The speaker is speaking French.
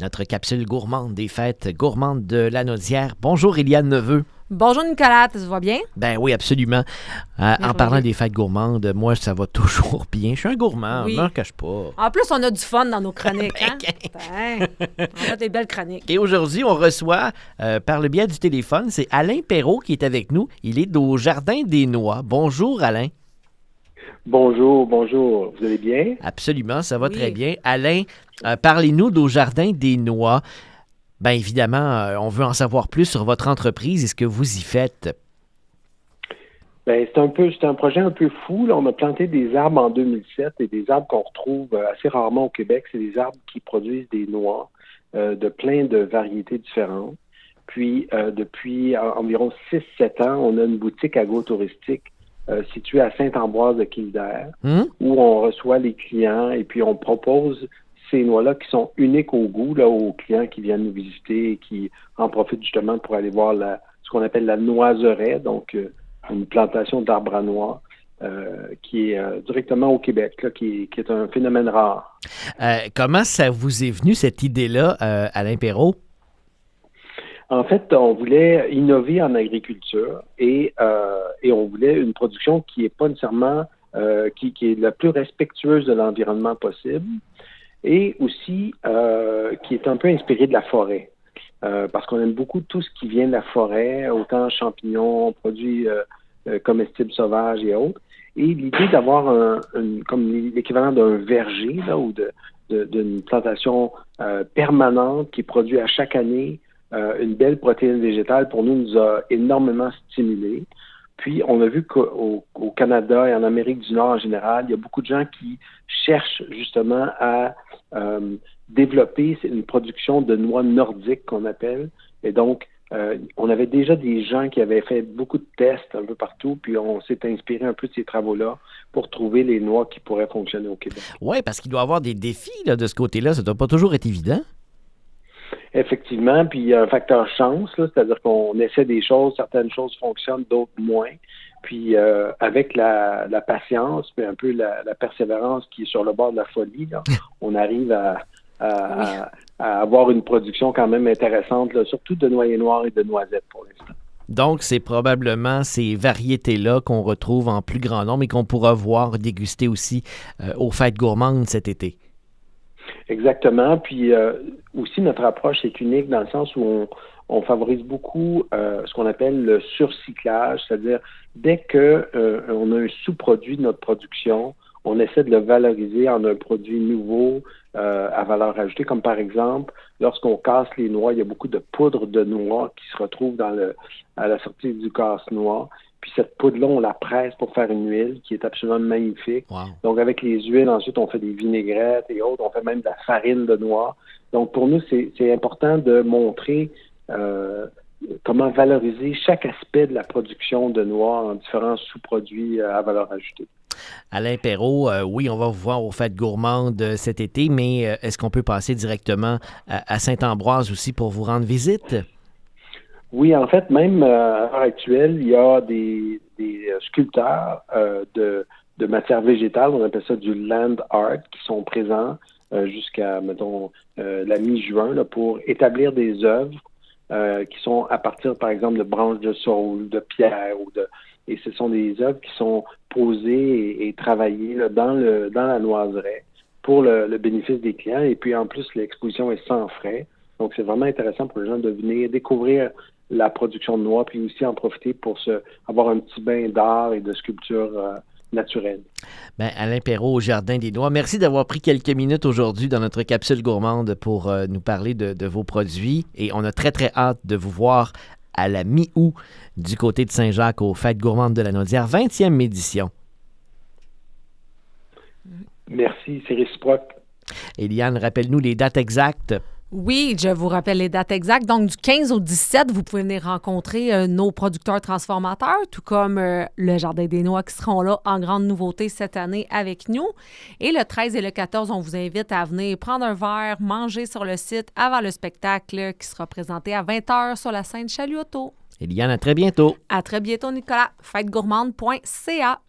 notre capsule gourmande des fêtes gourmandes de Lanaudière. Bonjour, Éliane Neveu. Bonjour, Nicolas, ça va bien? Ben oui, absolument. En parlant des fêtes gourmandes, moi, ça va toujours bien. Je suis un gourmand, Oui. je m'en cache pas. En plus, on a du fun dans nos chroniques. Ben, hein? On a des belles chroniques. Et aujourd'hui, on reçoit, par le biais du téléphone, c'est Alain Perrault qui est avec nous. Il est au Jardin des Noix. Bonjour, Alain. Bonjour. Vous allez bien? Absolument, ça va Oui. très bien. Alain, parlez-nous d'au Jardin des Noix. Bien évidemment, on veut en savoir plus sur votre entreprise et ce que vous y faites. Ben, c'est un projet un peu fou. Là. On a planté des arbres en 2007 et des arbres qu'on retrouve assez rarement au Québec. C'est des arbres qui produisent des noix de plein de variétés différentes. Puis, depuis environ 6-7 ans, on a une boutique agro-touristique située à Saint-Ambroise-de-Kildare où on reçoit les clients et puis on propose ces noix-là qui sont uniques au goût là, aux clients qui viennent nous visiter et qui en profitent justement pour aller voir ce qu'on appelle la noiseraie, donc une plantation d'arbres à noix qui est directement au Québec, là, qui est un phénomène rare. Comment ça vous est venu, cette idée-là, Alain Perrault? En fait, on voulait innover en agriculture et on voulait une production qui n'est pas nécessairement qui est la plus respectueuse de l'environnement possible et aussi qui est un peu inspirée de la forêt. Parce qu'on aime beaucoup tout ce qui vient de la forêt, autant champignons, produits comestibles sauvages et autres. Et l'idée d'avoir comme l'équivalent d'un verger là, ou d'une plantation permanente qui produit à chaque année une belle protéine végétale, pour nous a énormément stimulés. Puis, on a vu qu'au Canada et en Amérique du Nord en général, il y a beaucoup de gens qui cherchent justement à développer une production de noix nordiques qu'on appelle. Et donc, on avait déjà des gens qui avaient fait beaucoup de tests un peu partout, puis on s'est inspiré un peu de ces travaux-là pour trouver les noix qui pourraient fonctionner au Québec. Oui, parce qu'il doit y avoir des défis là, de ce côté-là. Ça ne doit pas toujours être évident. Effectivement, puis il y a un facteur chance, là, c'est-à-dire qu'on essaie des choses, certaines choses fonctionnent, d'autres moins. Puis avec la patience, puis un peu la persévérance qui est sur le bord de la folie, là, on arrive à avoir une production quand même intéressante, là, surtout de noyer noir et de noisettes pour l'instant. Donc, c'est probablement ces variétés-là qu'on retrouve en plus grand nombre et qu'on pourra voir déguster aussi aux fêtes gourmandes cet été. Exactement. Puis aussi, notre approche est unique dans le sens où on favorise beaucoup ce qu'on appelle le surcyclage, c'est-à-dire dès qu'on a un sous-produit de notre production, on essaie de le valoriser en un produit nouveau à valeur ajoutée, comme par exemple, lorsqu'on casse les noix, il y a beaucoup de poudre de noix qui se retrouve à la sortie du casse-noix. Puis cette poudre-là, on la presse pour faire une huile qui est absolument magnifique. Wow. Donc, avec les huiles, ensuite, on fait des vinaigrettes et autres. On fait même de la farine de noix. Donc, pour nous, c'est important de montrer comment valoriser chaque aspect de la production de noix en différents sous-produits à valeur ajoutée. Alain Perrault, oui, on va vous voir aux fêtes gourmandes cet été, mais est-ce qu'on peut passer directement à Saint-Ambroise aussi pour vous rendre visite? Oui, en fait, même à l'heure actuelle, il y a des sculpteurs de matière végétale, on appelle ça du land art, qui sont présents jusqu'à, mettons, la mi-juin là, pour établir des œuvres qui sont à partir, par exemple, de branches de saule, de pierre, et ce sont des œuvres qui sont posées et travaillées là, dans la noiseraie pour le bénéfice des clients. Et puis, en plus, l'exposition est sans frais. Donc, c'est vraiment intéressant pour les gens de venir découvrir la production de noix, puis aussi en profiter pour avoir un petit bain d'art et de sculpture naturelle. Bien, Alain Perrault au Jardin des Noix, merci d'avoir pris quelques minutes aujourd'hui dans notre capsule gourmande pour nous parler de vos produits. Et on a très, très hâte de vous voir à la mi-août du côté de Saint-Jacques aux Fêtes gourmandes de Lanaudière, 20e édition. Merci, c'est réciproque. Éliane, rappelle-nous les dates exactes. Oui, je vous rappelle les dates exactes. Donc, du 15 au 17, vous pouvez venir rencontrer nos producteurs transformateurs, tout comme le Jardin des Noix qui seront là en grande nouveauté cette année avec nous. Et le 13 et le 14, on vous invite à venir prendre un verre, manger sur le site avant le spectacle qui sera présenté à 20h sur la scène Chaluoto. Éliane, à très bientôt. À très bientôt, Nicolas. Fêtegourmande.ca